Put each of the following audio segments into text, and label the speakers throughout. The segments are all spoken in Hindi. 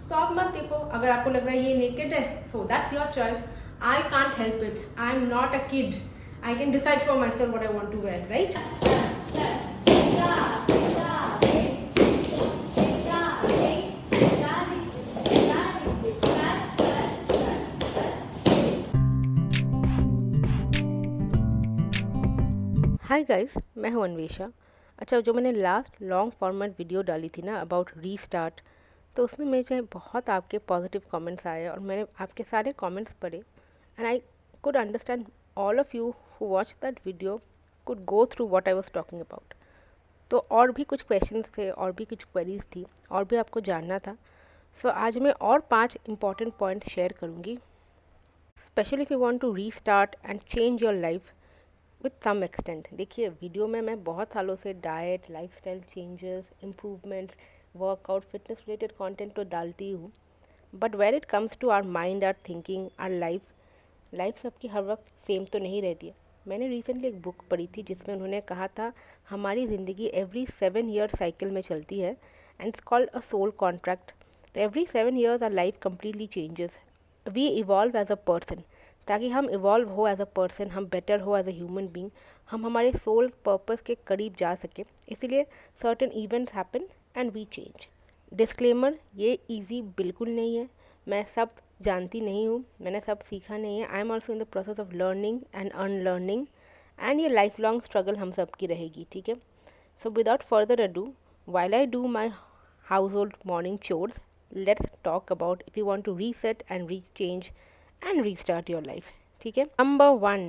Speaker 1: तो आप मत देखो। अगर आपको लग रहा है ये नेकेड है, so that's your choice. I can't help it, I am not a kid, I can decide for my self what I want to where, right? Hi guys, मैं हूं अन्वेषा। अच्छा, जो मैंने लास्ट लॉन्ग फॉर्मेट वीडियो डाली थी ना अबाउट रीस्टार्ट, तो उसमें मुझे बहुत आपके पॉजिटिव कमेंट्स आए और मैंने आपके सारे कमेंट्स पढ़े and I could understand all of you who watch that video could go through what I was talking about. तो और भी कुछ क्वेश्चंस थे और भी कुछ क्वेरीज थी और भी आपको जानना था। सो आज मैं और 5 इंपॉर्टेंट पॉइंट शेयर करूँगी, specially if you want to restart and change your life with some extent. देखिए, वीडियो में मैं बहुत सालों से diet, lifestyle changes, improvements, workout, fitness related content तो डालती हूँ, but where it comes to our mind, our thinking, our life सबकी हर वक्त सेम तो नहीं रहती है। मैंने रिसेंटली एक बुक पढ़ी थी जिसमें उन्होंने कहा था हमारी ज़िंदगी एवरी 7 ईयर साइकिल में चलती है and it's called a soul contract. तो every 7 years our life completely changes, we evolve as a person. ताकि हम इवॉल्व हो एज अ पर्सन, हम बेटर हो एज अ ह्यूमन बींग, हम हमारे सोल पर्पस के करीब जा सके, इसलिए certain events happen and we change. Disclaimer, ये इजी बिल्कुल नहीं है, मैं सब जानती नहीं हूँ, मैंने सब सीखा नहीं है। I am also in the process of learning and unlearning and ये लाइफ लॉन्ग स्ट्रगल हम सब की रहेगी, ठीक है? So without further ado, while I do my household morning chores, let's talk about if you want to reset and rechange and restart your life, ठीक है? नंबर 1,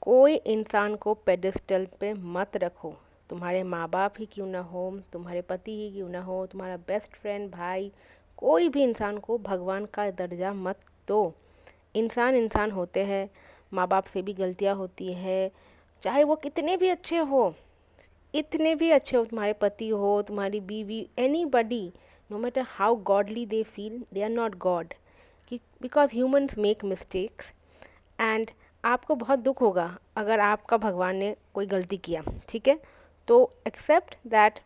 Speaker 1: कोई इंसान को पेडिस्टल पे मत रखो। तुम्हारे माँ बाप ही क्यों ना हो, तुम्हारे पति ही क्यों ना हो, तुम्हारा बेस्ट फ्रेंड, भाई, कोई भी इंसान को भगवान का दर्जा मत दो। इंसान इंसान होते हैं, माँ बाप से भी गलतियाँ होती है, चाहे वो कितने भी अच्छे हो, इतने भी अच्छे हो, तुम्हारे पति हो, तुम्हारी बीवी, anybody, no matter how godly they feel, they are not god, because humans make mistakes and आपको बहुत दुख होगा अगर आपका भगवान ने कोई गलती किया, ठीक है? तो accept that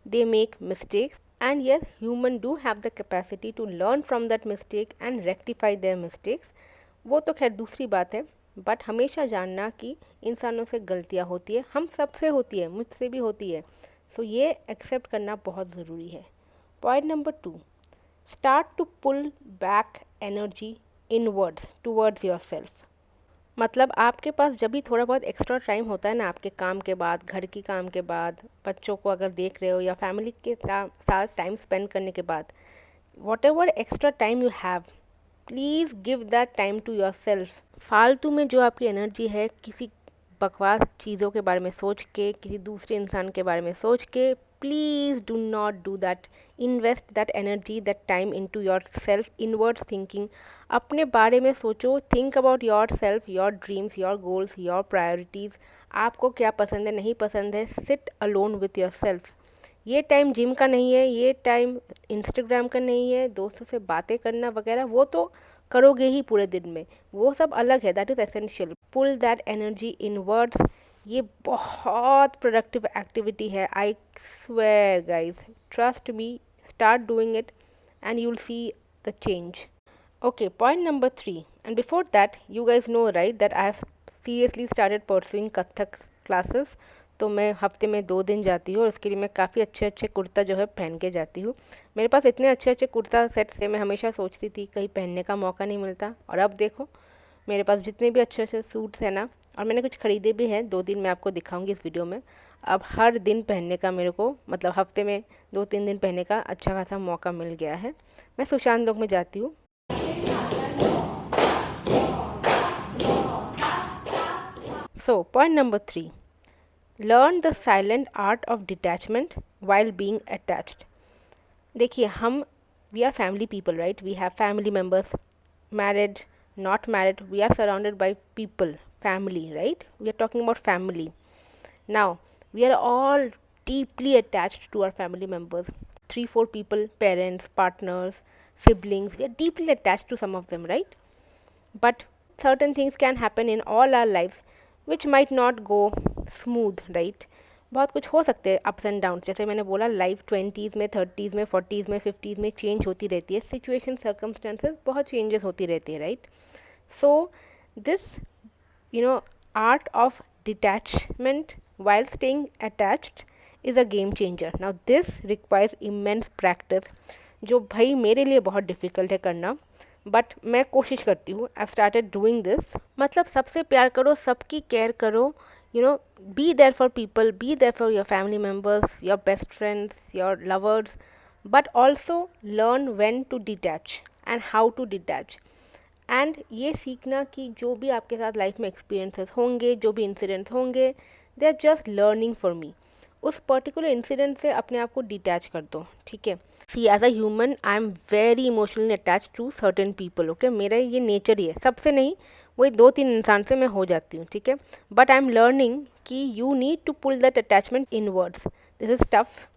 Speaker 1: they make mistakes and yes, human do have the capacity to learn from that mistake and rectify their mistakes. वो तो खैर दूसरी बात है, बट हमेशा जानना कि इंसानों से गलतियाँ होती है, हम सबसे होती है, मुझसे भी होती है। सो ये एक्सेप्ट करना बहुत ज़रूरी है। Point number 2, start to pull back energy inwards towards yourself. मतलब आपके पास जब भी थोड़ा बहुत एक्स्ट्रा टाइम होता है ना, आपके काम के बाद, घर की काम के बाद, बच्चों को अगर देख रहे हो या फैमिली के साथ टाइम स्पेंड करने के बाद, whatever extra time you have, please give that time to yourself. फालतू में जो आपकी एनर्जी है किसी बकवास चीज़ों के बारे में सोच के, किसी दूसरे इंसान के बारे में सोच के, please do not do that. Invest that energy, that time into your self, inward thinking. अपने बारे में सोचो, think about your self, your dreams, your goals, your priorities. आपको क्या पसंद है, नहीं पसंद है, sit alone with your self. ये टाइम जिम का नहीं है, ये टाइम इंस्टाग्राम का नहीं है, दोस्तों से बातें करना वगैरह, वो तो करोगे ही पूरे दिन में, वो सब अलग है, that is essential. Pull that energy inwards, ये बहुत प्रोडक्टिव एक्टिविटी है। I swear guys, trust me, start doing it and you will see the change. Okay, point number 3, and before that you guys know right that I have seriously started pursuing Kathak classes. तो मैं हफ्ते में 2 दिन जाती हूँ और उसके लिए मैं काफ़ी अच्छे अच्छे कुर्ता जो है पहन के जाती हूँ। मेरे पास इतने अच्छे अच्छे कुर्ता सेट से मैं हमेशा सोचती थी कहीं पहनने का मौका नहीं मिलता, और अब देखो मेरे पास जितने भी अच्छे अच्छे सूट्स हैं ना, और मैंने कुछ ख़रीदे भी हैं, 2 दिन मैं आपको दिखाऊंगी इस वीडियो में। अब हर दिन पहनने का मेरे को, मतलब हफ्ते में 2-3 दिन पहनने का अच्छा खासा मौका मिल गया है। मैं सुशांत लोग में जाती हूँ। So point number 3, learn the silent art of detachment while being attached. देखिए, हम we are family people, right? We have family members, married, not married, we are surrounded by people, family, right? We are talking about family. Now, we are all deeply attached to our family members. 3-4 people, parents, partners, siblings, we are deeply attached to some of them, right? But certain things can happen in all our lives which might not go smooth, right? बहुत कुछ हो सकते हैं अप्स एंड डाउन, जैसे मैंने बोला लाइफ 20s में, 30s में, 40s में, 50s में चेंज होती रहती है, सिचुएशन सर्कमस्टेंसेस बहुत चेंजेस होती रहती है, right? So this art of detachment while staying attached is a game changer. Now this requires immense practice, जो भाई मेरे लिए बहुत डिफ़िकल्ट है करना, बट मैं कोशिश करती हूँ. I started doing this. मतलब सबसे प्यार करो, सबकी केयर करो, be there for people, be there for your family members, your best friends, your lovers, but also learn when to detach and how to detach. And ये सीखना कि जो भी आपके साथ लाइफ में एक्सपीरियंसेस होंगे, जो भी इंसिडेंट्स होंगे, they are just learning for me. उस पर्टिकुलर इंसिडेंट से अपने आप को डिटैच कर दो, ठीक है? See as a human I am very emotionally attach to certain people, okay? मेरा ये नेचर ही है, सबसे नहीं, वही 2-3 इंसान से मैं हो जाती हूँ, ठीक है? बट आई एम लर्निंग कि you need to pull that attachment inwards. This is tough.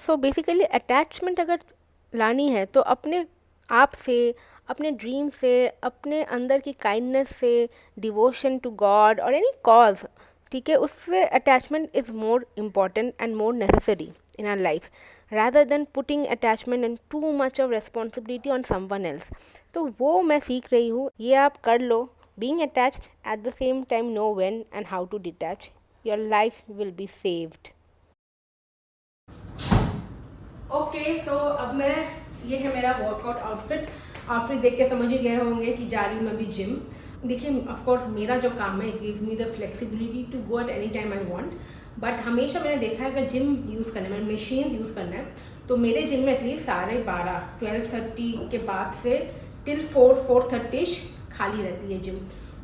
Speaker 1: So basically attachment अगर लानी है तो अपने आप से, अपने ड्रीम से, अपने अंदर की काइंडनेस से, डिवोशन टू गॉड और एनी कॉज, ठीक है, उससे attachment is more important and more necessary in our life rather than putting attachment and too much of responsibility on someone else. तो वो मैं सीख रही हूँ, ये आप कर लो. being attached at the same time know when and how to detach, your life will be saved. Okay, so अब मैं, ये है मेरा वर्कआउट आउटफिट देख के समझ ही गए होंगे कि जा रही हूँ मैं अभी जिम. देखिए ऑफकोर्स मेरा जो काम है, it gives me the flexibility to go at any time I want, but हमेशा मैंने देखा है अगर जिम यूज़ करना है, मशीन यूज़ करना है, तो मेरे जिम में एटलीस्ट 12:30 के बाद से टिल 4:30 खाली रहती है जिम.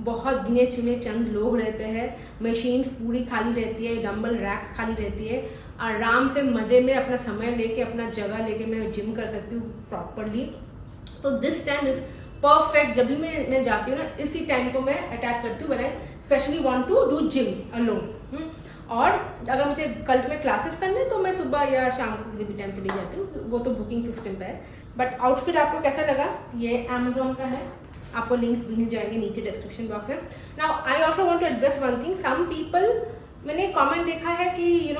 Speaker 1: बहुत गिने चुने चंद लोग रहते हैं, मशीन्स पूरी खाली रहती है, डंबल रैक खाली रहती है. आराम से मज़े में अपना समय लेके, अपना जगह लेके मैं जिम कर सकती हूँ प्रॉपरली. तो दिस टाइम इज़ परफेक्ट. जब भी मैं जाती हूँ ना, इसी टाइम को मैं अटैक करती हूँ when I specially want to do gym alone. और अगर मुझे कल में क्लासेस करने तो मैं सुबह या शाम को किसी भी टाइम चली जाती हूँ, वो तो बुकिंग सिस्टम पे है. बट आउटफिट आपको कैसा लगा? ये अमेजोन का है, आपको लिंक्स मिल जाएंगे नीचे डिस्क्रिप्शन बॉक्स में. Now I also want to address one thing. Some people, मैंने कमेंट देखा है कि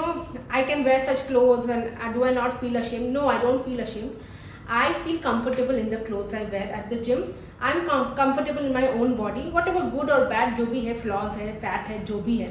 Speaker 1: I can wear such clothes and do I not feel ashamed. No, I don't feel ashamed. I feel comfortable in the clothes I wear at the gym. I'm comfortable in my own body. Whatever good or bad जो भी है, flaws है, fat है, जो भी है,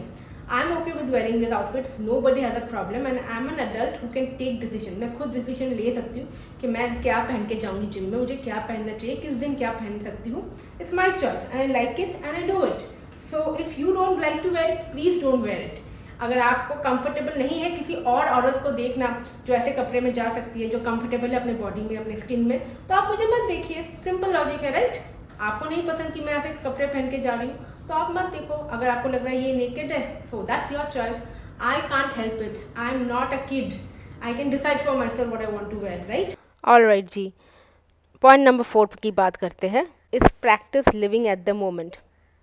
Speaker 1: I'm okay with wearing these outfits. Nobody has a problem and I'm an adult who can take decision. मैं खुद decision ले सकती हूँ कि मैं क्या पहन के जाऊँगी जिम में, मुझे क्या पहनना चाहिए, किस दिन क्या पहन सकती हूँ. It's my choice and I like it and I do it. So if you don't like to wear it, please don't wear it. अगर आपको कंफर्टेबल नहीं है किसी और औरत को देखना जो ऐसे कपड़े में जा सकती है, जो कंफर्टेबल है अपने बॉडी में, अपने स्किन में, तो आप मुझे मत देखिए. सिंपल लॉजिक है, राइट? आपको नहीं पसंद कि मैं ऐसे कपड़े पहन के जा रही हूँ, तो आप मत देखो. अगर आपको लग रहा है ये नेकेड है, so that's your choice. I can't help it. I am not a kid. I can decide for my self what I want to where, right? Alright ji, point number 4 की बात करते हैं. इस practice living at the moment,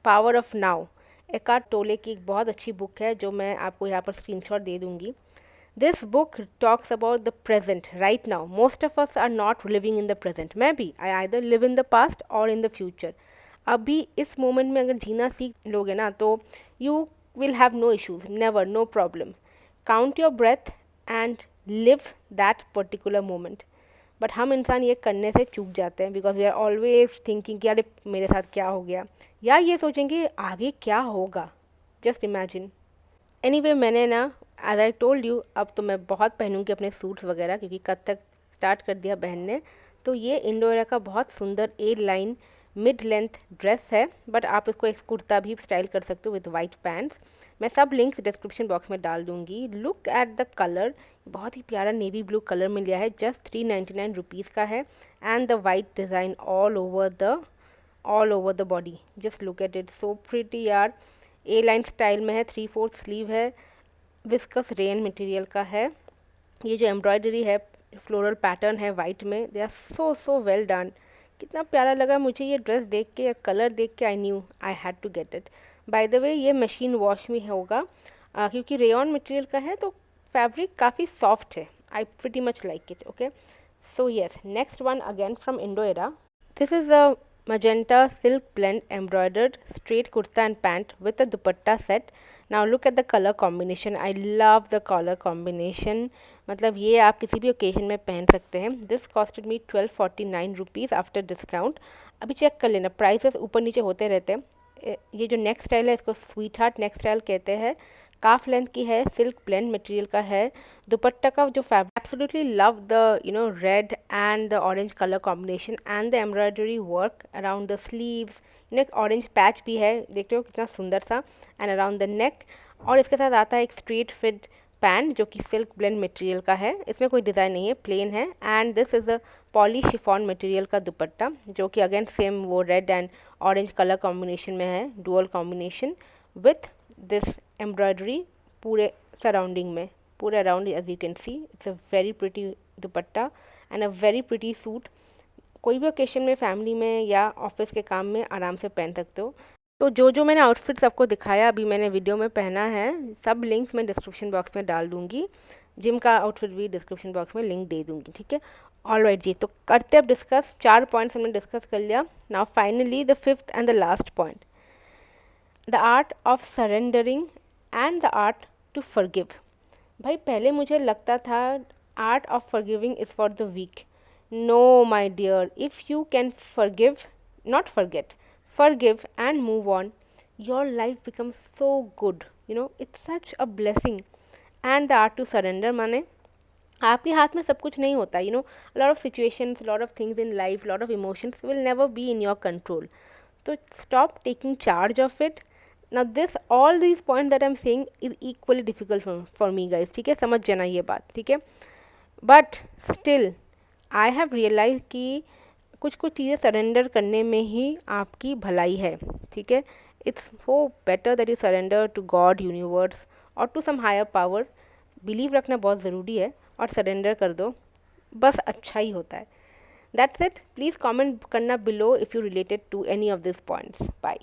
Speaker 1: power of now. Eckhart टोले की एक बहुत अच्छी बुक है जो मैं आपको यहाँ पर स्क्रीनशॉट दे दूँगी. This book talks about the present right now. Most of us are not living in the present. मैं भी, I either live in the past और इन द फ्यूचर. अभी इस मोमेंट में अगर जीना सीख लोगे ना, तो you will have no issues, never, no problem. Count your breath and live that particular moment. But हम इंसान ये करने से चूक जाते हैं, because we are always thinking कि अरे मेरे साथ क्या हो गया, या ये सोचेंगे आगे क्या होगा. Just imagine. एनीवे, मैंने ना, एज आई टोल्ड यू, अब तो मैं बहुत पहनूंगी अपने सूट्स वगैरह, क्योंकि कद तक स्टार्ट कर दिया पहनने. तो ये इंडोरा का बहुत सुंदर ए लाइन मिड लेंथ ड्रेस है, बट आप इसको एक कुर्ता भी स्टाइल कर सकते हो विद वाइट पैंट्स. मैं सब लिंक्स डिस्क्रिप्शन बॉक्स में डाल दूंगी. लुक एट द कलर, बहुत ही प्यारा नेवी ब्लू कलर में लिया है. जस्ट 399 रुपीज़ का है. And the white design all over the body. Just look at it, so pretty यार. ए लाइन स्टाइल में है, 3/4 स्लीव है, विस्कस रेन मटेरियल का है. ये जो एम्ब्रॉयडरी है, फ्लोरल पैटर्न है वाइट में, they are so well done. कितना प्यारा लगा मुझे ये ड्रेस देख के, कलर देख के. I knew I had to get it. By the way ये मशीन वॉश में होगा क्योंकि रेयॉन मटेरियल का है तो फैब्रिक काफ़ी सॉफ्ट है. आई pretty much like it. Okay, so yes, next one again from Indo era. This is a magenta silk blend embroidered straight kurta and pant with a dupatta set. Now look at the color combination. I love the color combination. मतलब ये आप किसी भी ओकेजन में पहन सकते हैं. This costed me 1249 rupees after discount. अभी चेक कर लेना, प्राइसेस ऊपर नीचे होते रहते हैं. ये जो नेक स्टाइल है इसको स्वीट हार्ट नेक स्टाइल कहते हैं. काफ लेंथ की है, सिल्क ब्लेंड मटेरियल का है. दुपट्टा का जो fabric, absolutely love the red and the orange colour combination and the embroidery work around the sleeves. एक ऑरेंज पैच भी है, देखते हो कितना सुंदर सा, एंड अराउंड द नेक. और इसके साथ आता है एक स्ट्रेट फिट पैंट जो कि सिल्क ब्लेंड मटेरियल का है. इसमें कोई डिज़ाइन नहीं है, प्लेन है. And this is a poly chiffon material का दुपट्टा जो कि अगेन सेम वो red and orange colour combination में है, dual combination with this embroidery पूरे सराउंडिंग में, पूरे around. As you can see it's a very pretty dupatta and a very pretty suit. कोई भी ओकेशन में, फैमिली में या ऑफिस के काम में आराम से पहन सकते हो. तो जो मैंने आउटफिट्स आपको दिखाया अभी मैंने वीडियो में पहना है, सब लिंक्स मैं डिस्क्रिप्शन बॉक्स में डाल दूँगी. जिम का आउटफिट भी डिस्क्रिप्शन बॉक्स में लिंक दे दूँगी. ठीक है, ऑल राइट जी. तो करते अब डिस्कस. 4 पॉइंट्स हमने डिस्कस कर लिया. Now finally the fifth and the last point, the art of surrendering and the art to forgive. भाई पहले मुझे लगता था art of forgiving is for the weak. No my dear, if you can forgive, not forget, forgive and move on, your life becomes so good. It's such a blessing. And the art to surrender माने आपके हाथ में सब कुछ नहीं होता. A lot of situations, a lot of things in life, a lot of emotions will never be in your control. So stop taking charge of it. Now all these points that I'm saying is equally difficult for me guys. ठीक है, समझ जाना ये बात. ठीक है, but still I have realized कि कुछ चीज़ें सरेंडर करने में ही आपकी भलाई है. ठीक है, it's so better that you surrender to God, universe और to some higher power. Believe रखना बहुत ज़रूरी है और सरेंडर कर दो, बस अच्छा ही होता है. That's it. प्लीज़ कमेंट करना below if you related to any of this points. Bye.